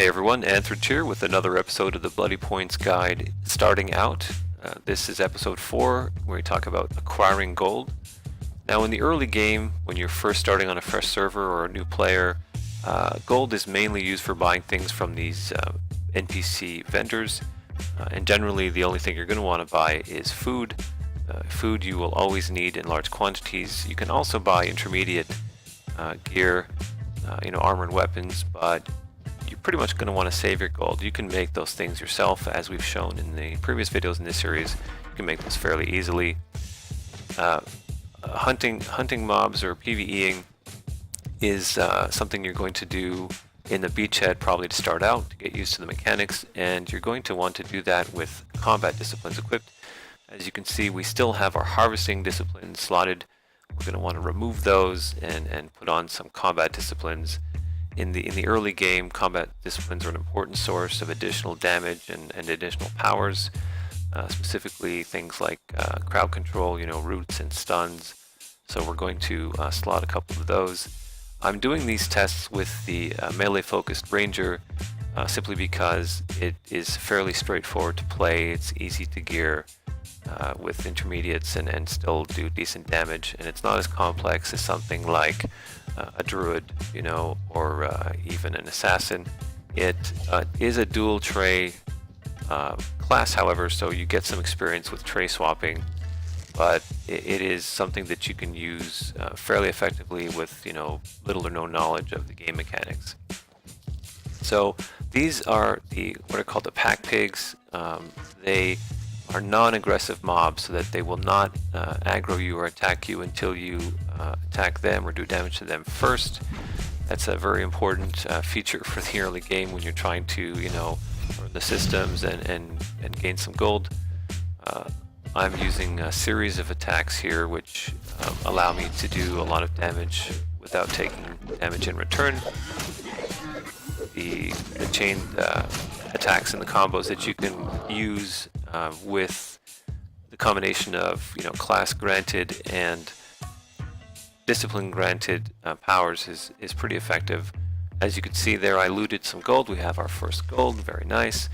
Hey everyone, Anthony here with another episode of the Bloody Points Guide starting out. This is episode 4 where we talk about acquiring gold. Now in the early game, when you're first starting on a fresh server or a new player, gold is mainly used for buying things from these NPC vendors, and generally the only thing you're going to want to buy is food. Food you will always need in large quantities. You can also buy intermediate gear, armor and weapons, but you're pretty much going to want to save your gold. You can make those things yourself, as we've shown in the previous videos in this series. You can make those fairly easily. Hunting mobs or PvEing is something you're going to do in the beachhead probably to start out, to get used to the mechanics, and you're going to want to do that with combat disciplines equipped. As you can see, we still have our harvesting disciplines slotted. We're going to want to remove those and put on some combat disciplines. In the early game, combat disciplines are an important source of additional damage and additional powers, specifically things like crowd control, roots and stuns. So we're going to slot a couple of those. I'm doing these tests with the melee-focused ranger simply because it is fairly straightforward to play. It's easy to gear with intermediates and still do decent damage, and it's not as complex as something like a druid, or even an assassin. It is a dual tray class, however, so you get some experience with tray swapping, but it is something that you can use fairly effectively with little or no knowledge of the game mechanics. So these are what are called the pack pigs. They are non-aggressive mobs, so that they will not aggro you or attack you until you attack them or do damage to them first. That's a very important feature for the early game when you're trying to learn the systems and gain some gold. I'm using a series of attacks here which allow me to do a lot of damage without taking damage in return. The chain attacks and the combos that you can use with the combination of class granted and discipline granted powers is pretty effective. As you can see there, I looted some gold. We have our first gold, very nice.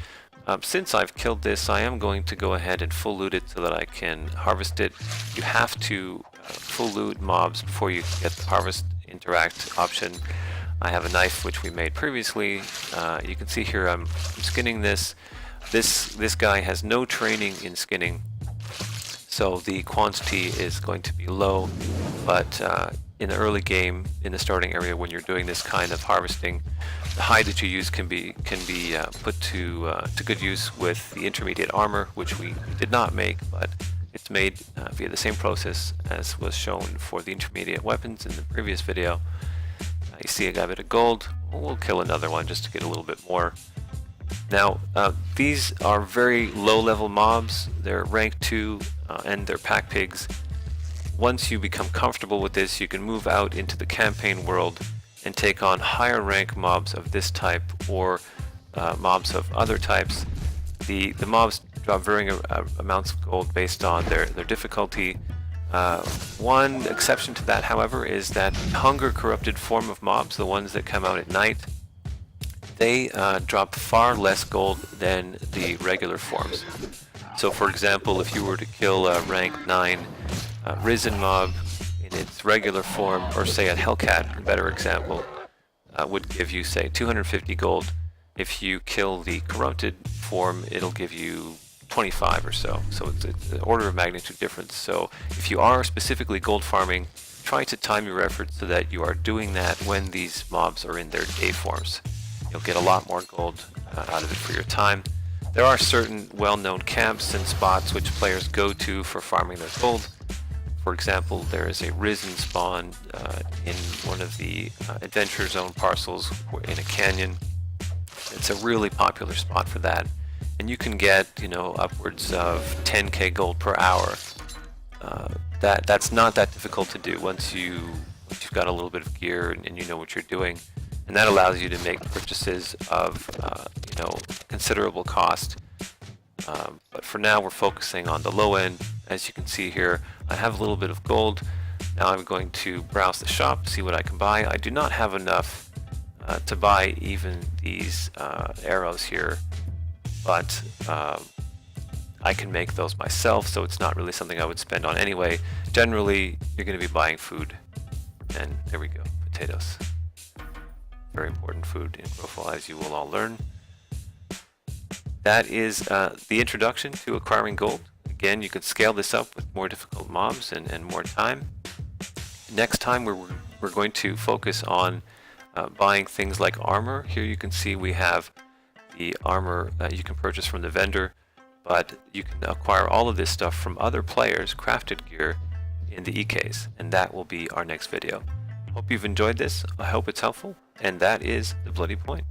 Since I've killed this, I am going to go ahead and full loot it so that I can harvest it. You have to full loot mobs before you get the harvest interact option. I have a knife which we made previously. You can see here I'm skinning this. This guy has no training in skinning, so the quantity is going to be low, but in the early game, in the starting area, when you're doing this kind of harvesting, the hide that you use can be put to good use with the intermediate armor, which we did not make, but it's made via the same process as was shown for the intermediate weapons in the previous video. You see I got a bit of gold. We'll kill another one just to get a little bit more. Now, these are very low-level mobs. They're rank 2 and they're pack pigs. Once you become comfortable with this, you can move out into the campaign world and take on higher rank mobs of this type or mobs of other types. The mobs drop varying amounts of gold based on their difficulty. One exception to that, however, is that hunger corrupted form of mobs, the ones that come out at night, they drop far less gold than the regular forms. So for example, if you were to kill a rank 9 risen mob in its regular form, or say a Hellcat, a better example, would give you say 250 gold. If you kill the corrupted form, it'll give you 25 or so. So it's an order of magnitude difference. So if you are specifically gold farming, try to time your efforts so that you are doing that when these mobs are in their day forms. You'll get a lot more gold out of it for your time. There are certain well-known camps and spots which players go to for farming their gold. For example, there is a risen spawn in one of the adventure zone parcels in a canyon. It's a really popular spot for that, and you can get upwards of 10k gold per hour. That's not that difficult to do once you've got a little bit of gear and you know what you're doing. And that allows you to make purchases of considerable cost. But for now we're focusing on the low end. As you can see here, I have a little bit of gold. Now I'm going to browse the shop, see what I can buy. I do not have enough to buy even these arrows here, but I can make those myself, so it's not really something I would spend on anyway. Generally, you're going to be buying food, and there we go, potatoes. Very important food in Crowfall, as you will all learn. That is the introduction to acquiring gold. Again, you could scale this up with more difficult mobs and more time. Next time, we're going to focus on buying things like armor. Here you can see we have the armor that you can purchase from the vendor, but you can acquire all of this stuff from other players' crafted gear in the EKs, and that will be our next video. Hope you've enjoyed this. I hope it's helpful, and that is the Bloody Point.